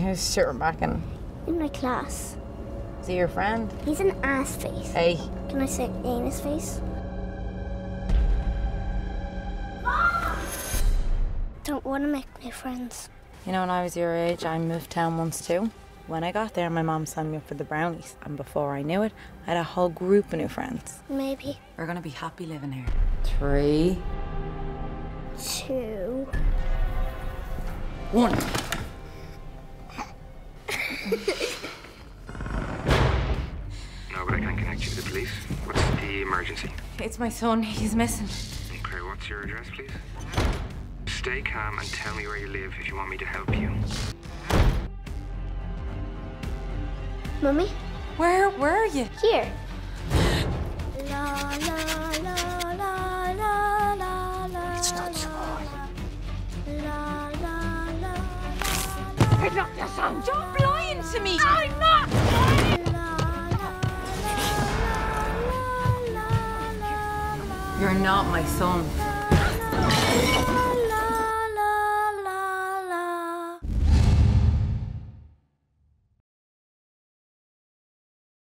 Who's Stuart Bracken? In my class. Is he your friend? He's an ass face. Hey. Can I say anus face? Don't want to make new friends. You know, when I was your age, I moved town once too. When I got there, my mom signed me up for the brownies. And before I knew it, I had a whole group of new friends. Maybe. We're gonna be happy living here. 3, 2, 1. No, but I can't connect you to the police. What's the emergency? It's my son. He's missing. Okay, what's your address, please? Stay calm and tell me where you live if you want me to help you. Mummy? Where are you? Here. La, la, la, la, la, la, la. It's not your boy. La, la, la, la, Pick up your son. Don't be lying to me. I'm not lying. You're not my son.